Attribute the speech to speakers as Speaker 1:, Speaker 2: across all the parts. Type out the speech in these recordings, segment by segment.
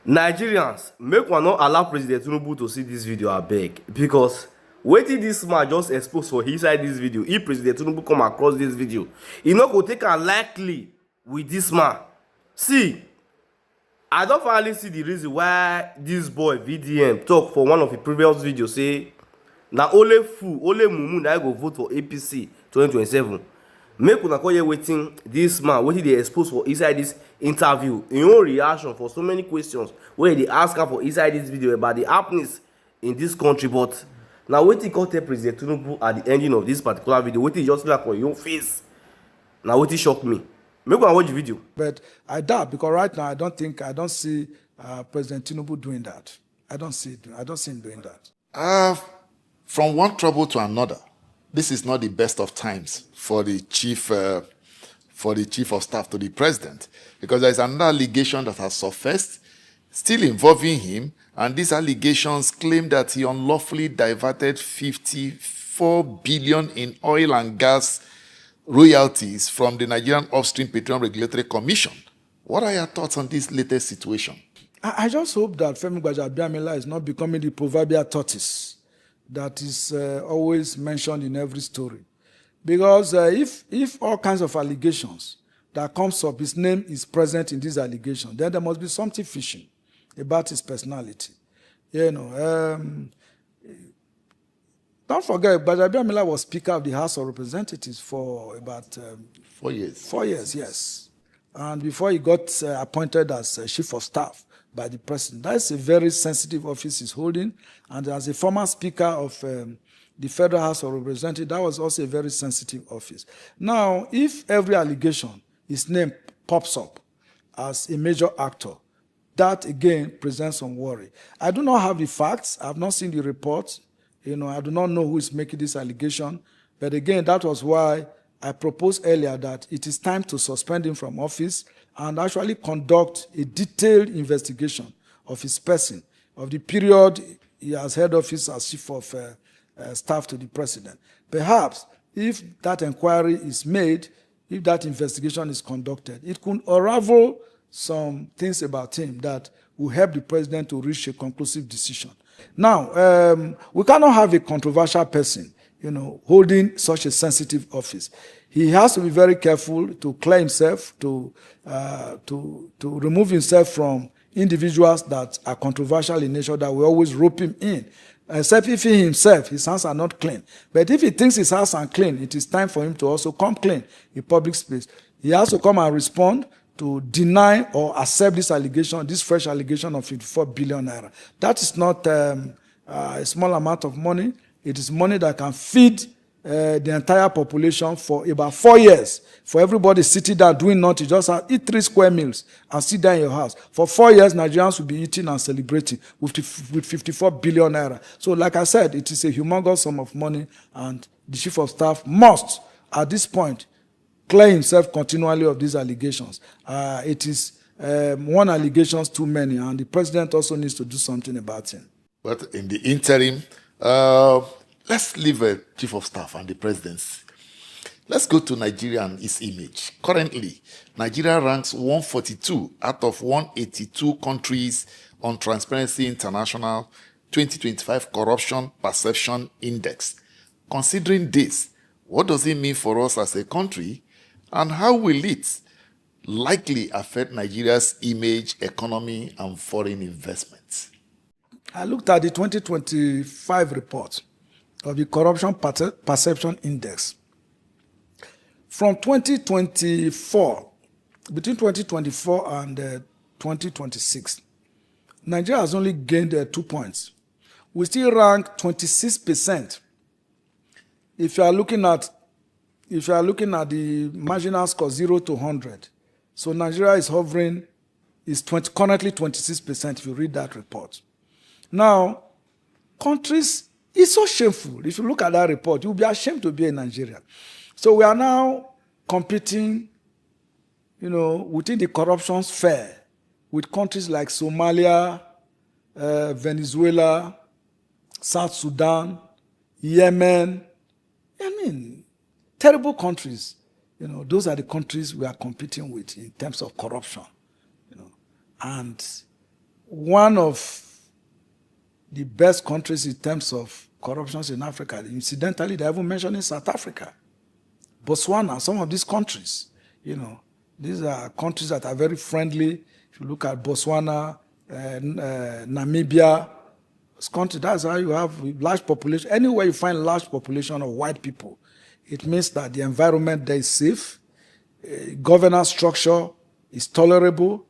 Speaker 1: Nigerians, make one not allow President Tinubu to see this video, I beg, because wetin this man just expose for inside this video, if President Tinubu come across this video, e no go take am likely with this man. See, I don finally see the reason why this boy VDM talk for one of the previous videos say na only fool, only mumu na go vote for APC 2027. Make una come hear wetin this man wetin dey expose for inside this interview, im own reaction for so many questions wey dey ask am for inside this video about the happenings in this country. But na wetin e come tell President Tinubu at the ending of this particular video, wetin e just like for im own face, na wetin shock me. Make una watch the video.
Speaker 2: But I doubt, because right now I don't see President Tinubu doing that. I don't see him doing that.
Speaker 3: From one trouble to another, this is not the best of times for the chief of staff to the president, because there is another allegation that has surfaced, still involving him, and these allegations claim that he unlawfully diverted 54 billion in oil and gas royalties from the Nigerian Upstream Petroleum Regulatory Commission. What are your thoughts on this latest situation?
Speaker 2: I just hope that Femi Gbajabiamila is not becoming the proverbial tortoise that is always mentioned in every story. Because if all kinds of allegations that comes up, his name is present in these allegations, then there must be something fishy about his personality. Don't forget, Gbajabiamila was Speaker of the House of Representatives for about
Speaker 3: 4 years.
Speaker 2: 4 years, yes. And before he got appointed as Chief of Staff by the President. That's a very sensitive office he's holding. And as a former Speaker of the Federal House of Representatives, that was also a very sensitive office. Now, if every allegation, his name pops up as a major actor, that again presents some worry. I do not have the facts. I've not seen the report. I do not know who is making this allegation. But again, that was why I proposed earlier that it is time to suspend him from office and actually conduct a detailed investigation of his person, of the period he has held office as Chief of Staff to the President. Perhaps if that inquiry is made, if that investigation is conducted, it could unravel some things about him that will help the President to reach a conclusive decision. Now, we cannot have a controversial person, holding such a sensitive office. He has to be very careful to clear himself, to remove himself from individuals that are controversial in nature, that will always rope him in. Except if he himself, his hands are not clean. But if he thinks his hands are clean, it is time for him to also come clean in public space. He has to come and respond to deny or accept this allegation, this fresh allegation of 54 billion naira. That is not a small amount of money. It is money that can feed the entire population for about 4 years. For everybody sitting down doing nothing, just eat 3 square meals and sit down in your house. For 4 years, Nigerians will be eating and celebrating with 54 billion naira. So like I said, it is a humongous sum of money, and the Chief of Staff must, at this point, clear himself continually of these allegations. It is one allegation too many, and the President also needs to do something about it.
Speaker 3: But in the interim, let's leave a Chief of Staff and the Presidency. Let's go to Nigeria and its image. Currently, Nigeria ranks 142 out of 182 countries on Transparency International 2025 Corruption Perception Index. Considering this, what does it mean for us as a country, and how will it likely affect Nigeria's image, economy, and foreign investments?
Speaker 2: I looked at the 2025 report of the Corruption Perception Index. From 2024, between 2024 and 2026, Nigeria has only gained 2 points. We still rank 26%. If you are looking at the marginal score 0 to 100, so Nigeria is hovering, currently 26% if you read that report. Now, countries, it's so shameful. If you look at that report, you'll be ashamed to be in Nigeria. So we are now competing, within the corruption sphere with countries like Somalia, Venezuela, South Sudan, Yemen. Terrible countries. Those are the countries we are competing with in terms of corruption. And one of the best countries in terms of corruption in Africa. Incidentally, they haven't mentioned in South Africa, Botswana, some of these countries. These are countries that are very friendly. If you look at Botswana, Namibia, this country, that's how you have large population. Anywhere you find large population of white people, it means that the environment there is safe, governance structure is tolerable,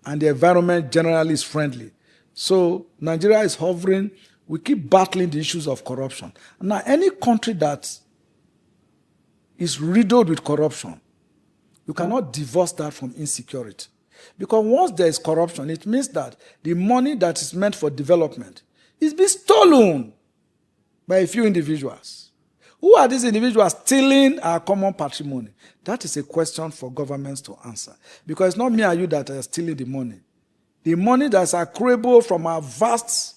Speaker 2: and the environment generally is friendly. So Nigeria is hovering. We keep battling the issues of corruption. Now, any country that is riddled with corruption, you cannot divorce that from insecurity. Because once there is corruption, it means that the money that is meant for development is being stolen by a few individuals. Who are these individuals stealing our common patrimony? That is a question for governments to answer. Because it's not me and you that are stealing the money. The money that's accruable from our vast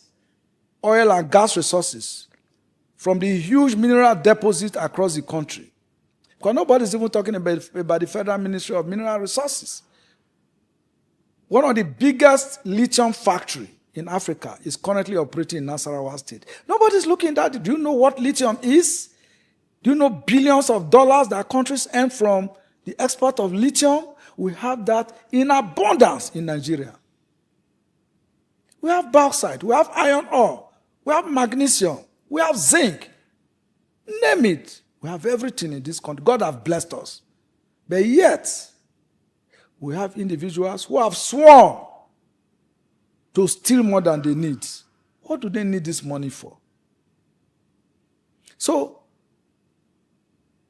Speaker 2: oil and gas resources, from the huge mineral deposits across the country. Because nobody's even talking about the Federal Ministry of Mineral Resources. One of the biggest lithium factories in Africa is currently operating in Nasarawa State. Nobody's looking at it. Do you know what lithium is? Do you know billions of dollars that countries earn from the export of lithium? We have that in abundance in Nigeria. We have bauxite, we have iron ore, we have magnesium, we have zinc. Name it. We have everything in this country. God has blessed us. But yet, we have individuals who have sworn to steal more than they need. What do they need this money for? So,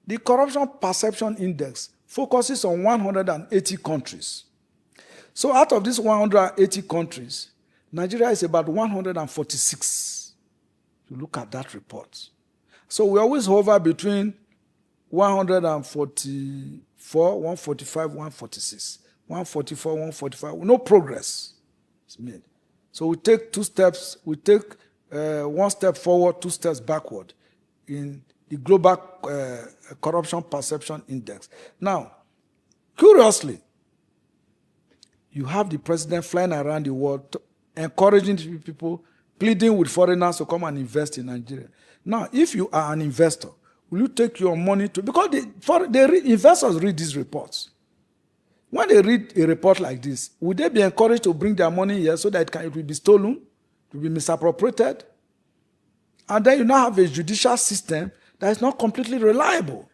Speaker 2: the Corruption Perception Index focuses on 180 countries. So, out of these 180 countries, Nigeria is about 146. You look at that report. So we always hover between 144, 145, 146. 144, 145. No progress is made. So we take two steps, we take one step forward, two steps backward in the Global Corruption Perception Index. Now, curiously, you have the president flying around the world encouraging people, pleading with foreigners to come and invest in Nigeria. Now, if you are an investor, will you take your money to... Because investors read these reports. When they read a report like this, would they be encouraged to bring their money here so that it will be stolen, it will be misappropriated? And then you now have a judicial system that is not completely reliable.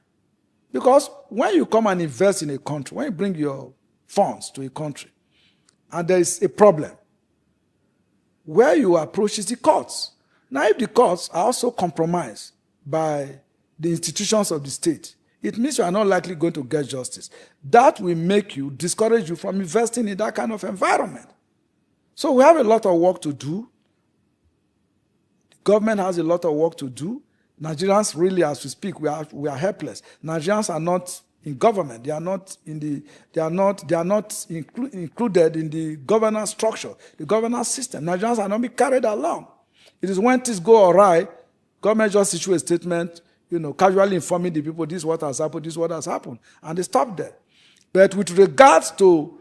Speaker 2: Because when you come and invest in a country, when you bring your funds to a country, and there is a problem, where you approach is the courts. Now, if the courts are also compromised by the institutions of the state, it means you are not likely going to get justice. That will discourage you from investing in that kind of environment. So we have a lot of work to do. The government has a lot of work to do. Nigerians really, as we speak, we are helpless. Nigerians are not in government. They are not included in the governance structure, the governance system. Nigerians are not being carried along. It is when things go awry, government just issue a statement, casually informing the people, this is what has happened, this is what has happened, and they stop there. But with regards to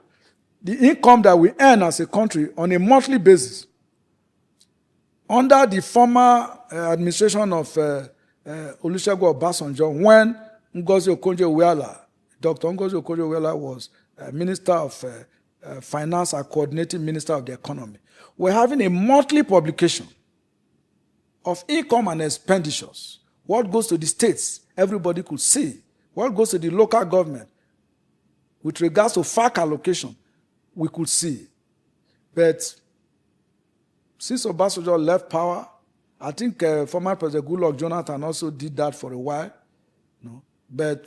Speaker 2: the income that we earn as a country on a monthly basis, under the former administration of Olusegun Obasanjo, when Ngozi Okonjo-Iweala, Dr. Ngozi Okonjo-Iweala was Minister of Finance and Coordinating Minister of the Economy. We're having a monthly publication of income and expenditures. What goes to the states, everybody could see. What goes to the local government, with regards to FAC allocation, we could see. But since Obasanjo left power, I think former President Goodluck Jonathan also did that for a while. But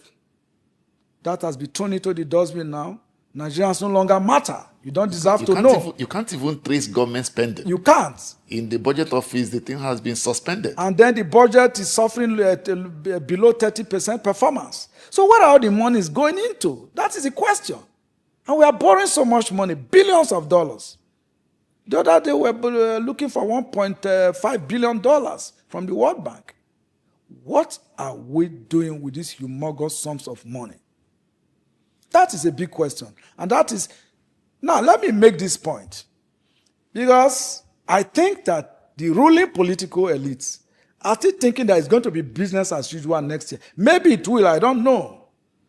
Speaker 2: that has been thrown into the dustbin now. Nigerians no longer matter. You don't deserve to know.
Speaker 3: You can't even trace government spending.
Speaker 2: You can't.
Speaker 3: In the budget office, the thing has been suspended.
Speaker 2: And then the budget is suffering below 30% performance. So what are all the money is going into? That is the question. And we are borrowing so much money, billions of dollars. The other day we were looking for $1.5 billion from the World Bank. What are we doing with these humongous sums of money? That is a big question. And that is... Now, let me make this point. Because I think that the ruling political elites are still thinking that it's going to be business as usual next year. Maybe it will, I don't know.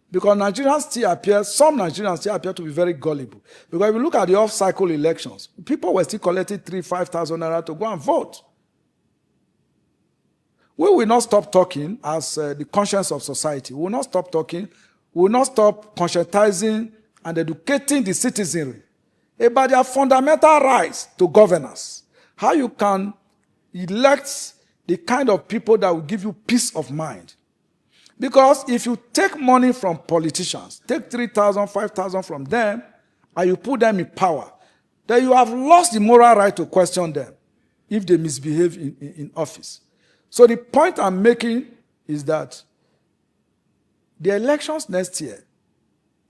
Speaker 2: Because some Nigerians still appear to be very gullible. Because if you look at the off-cycle elections, people were still collecting 3,000-5,000 naira to go and vote. We will not stop talking as the conscience of society. We will not stop talking. We will not stop conscientizing and educating the citizenry about their fundamental rights to governance. How you can elect the kind of people that will give you peace of mind. Because if you take money from politicians, take 3,000, 5,000 from them, and you put them in power, then you have lost the moral right to question them if they misbehave in office. So the point I'm making is that the elections next year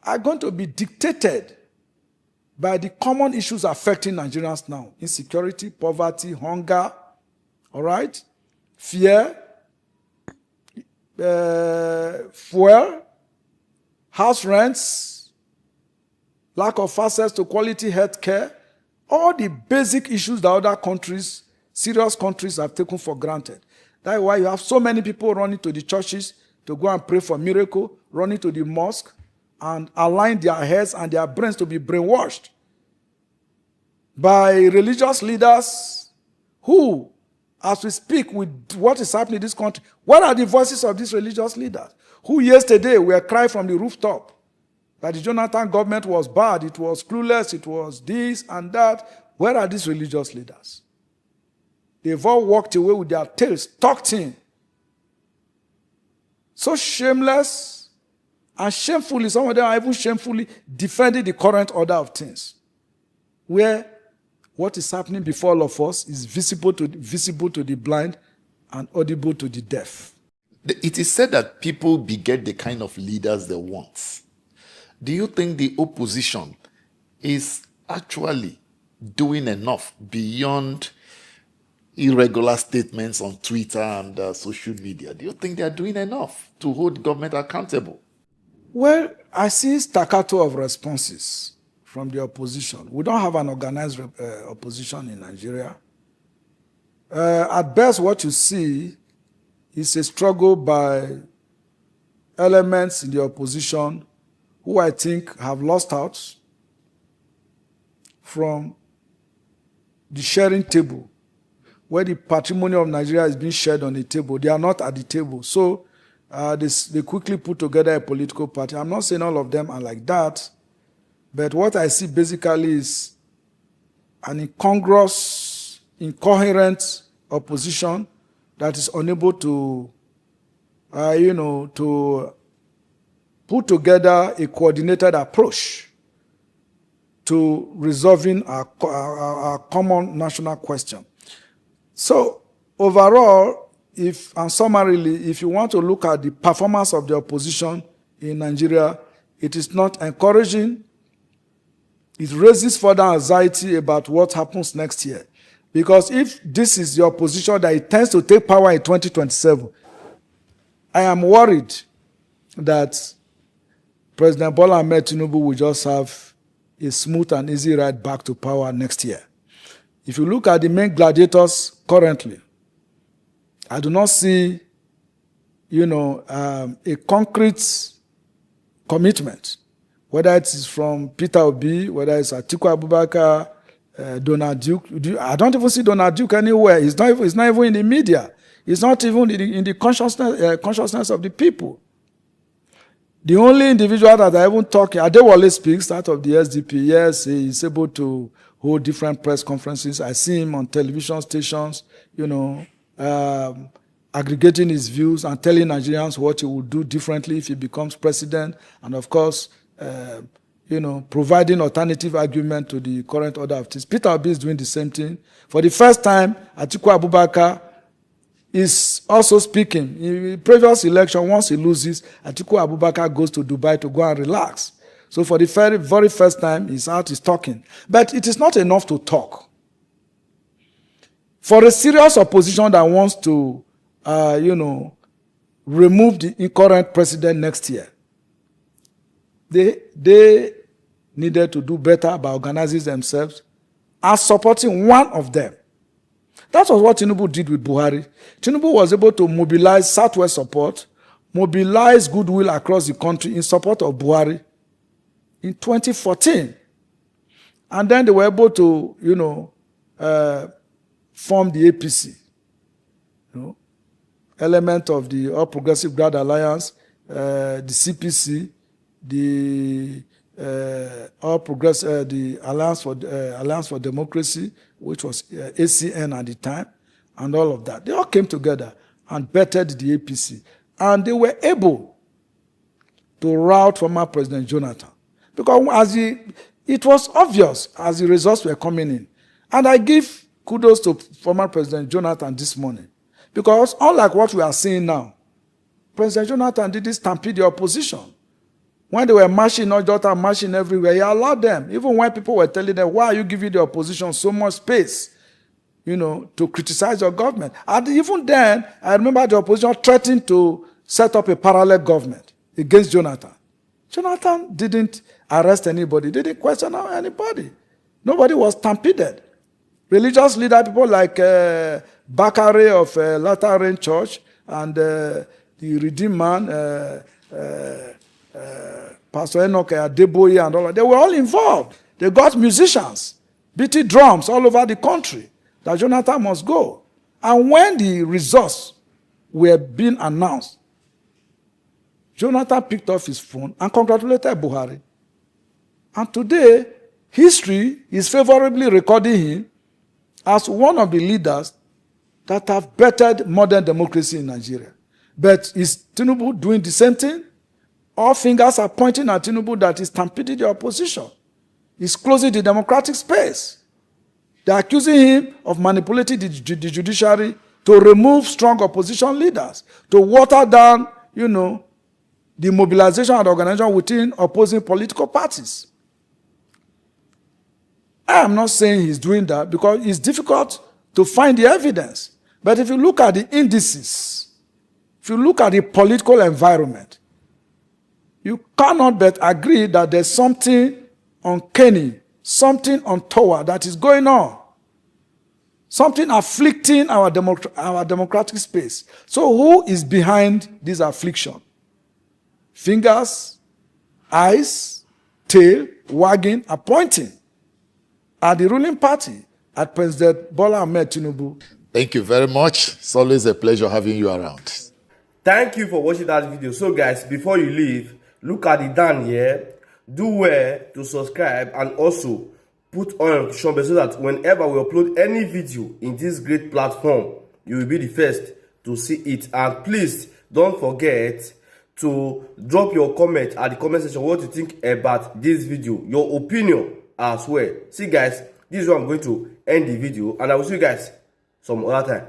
Speaker 2: are going to be dictated by the common issues affecting Nigerians now. Insecurity, poverty, hunger, all right? Fear, fuel, house rents, lack of access to quality health care, all the basic issues that other countries, serious countries, have taken for granted. That's why you have so many people running to the churches to go and pray for miracle, running to the mosque, and align their heads and their brains to be brainwashed by religious leaders who, as we speak with what is happening in this country, what are the voices of these religious leaders who yesterday were crying from the rooftop that the Jonathan government was bad, it was clueless, it was this and that? Where are these religious leaders? They've all walked away with their tails tucked in. So shameless and shamefully, some of them are even shamefully defending the current order of things, where what is happening before all of us is visible to the blind and audible to the deaf.
Speaker 3: It is said that people beget the kind of leaders they want. Do you think the opposition is actually doing enough beyond irregular statements on Twitter and social media? Do you think they are doing enough to hold government accountable?
Speaker 2: Well, I see staccato of responses from the opposition. We don't have an organized opposition in Nigeria. At best, what you see is a struggle by elements in the opposition who I think have lost out from the sharing table, where the patrimony of Nigeria is being shared on the table. They are not at the table. So they quickly put together a political party. I'm not saying all of them are like that, but what I see basically is an incongruous, incoherent opposition that is unable to, to put together a coordinated approach to resolving our common national question. So overall, summarily, if you want to look at the performance of the opposition in Nigeria, it is not encouraging. It raises further anxiety about what happens next year. Because if this is the opposition that intends to take power in 2027, I am worried that President Bola Ahmed Tinubu will just have a smooth and easy ride back to power next year. If you look at the main gladiators currently, I do not see, a concrete commitment, whether it is from Peter Obi, whether it's Atiku Abubakar, Donald Duke. I don't even see Donald Duke anywhere. It's not even in the media. It's not even in the consciousness of the people. The only individual that I even talk, Adewale speaks, out of the SDP. Yes, he is able to hold different press conferences. I see him on television stations, aggregating his views and telling Nigerians what he will do differently if he becomes president. And of course, providing alternative argument to the current order of things. Peter Obi is doing the same thing. For the first time, Atiku Abubakar is also speaking. In the previous election, once he loses, Atiku Abubakar goes to Dubai to go and relax. So for the very, very first time, he's out, he's talking. But it is not enough to talk. For a serious opposition that wants to, remove the current president next year, they needed to do better by organizing themselves and supporting one of them. That was what Tinubu did with Buhari. Tinubu was able to mobilize Southwest support, mobilize goodwill across the country in support of Buhari in 2014. And then they were able to, form the APC, element of the All Progressive Grand Alliance, the CPC, the the Alliance for Democracy, which was ACN at the time, and all of that. They all came together and bettered the APC. And they were able to rout former President Jonathan. Because it was obvious as the results were coming in. And I give kudos to former President Jonathan this morning. Because unlike what we are seeing now, President Jonathan didn't stampede the opposition. When they were marching, not just marching everywhere, he allowed them. Even when people were telling them, why are you giving the opposition so much space, to criticize your government? And even then, I remember the opposition threatened to set up a parallel government against Jonathan. Jonathan didn't arrest anybody, didn't question anybody. Nobody was stampeded. Religious leaders, people like Bakare of Latter Rain Church and the Redeemed Man, Pastor Enoch Adeboye and all that, they were all involved. They got musicians, beating drums all over the country that Jonathan must go. And when the results were being announced, Jonathan picked up his phone and congratulated Buhari. And today, history is favorably recording him as one of the leaders that have bettered modern democracy in Nigeria. But is Tinubu doing the same thing? All fingers are pointing at Tinubu that is stampeding the opposition. He's closing the democratic space. They're accusing him of manipulating the judiciary to remove strong opposition leaders, to water down, the mobilization and organization within opposing political parties. I am not saying he's doing that because it's difficult to find the evidence. But if you look at the indices, if you look at the political environment, you cannot but agree that there's something uncanny, something untoward that is going on. Something afflicting our democratic space. So who is behind this affliction? Fingers, eyes, tail, wagging, are pointing at the ruling party, at President Bola Ahmed Tinubu.
Speaker 3: Thank you very much. It's always a pleasure having you around.
Speaker 1: Thank you for watching that video. So guys, before you leave, look at the down here. Do well to subscribe and also put on notification bell so that whenever we upload any video in this great platform, you will be the first to see it. And please don't forget to drop your comment at the comment section what you think about this video, your opinion as well. See guys, this is where I'm going to end the video, and I will see you guys some other time.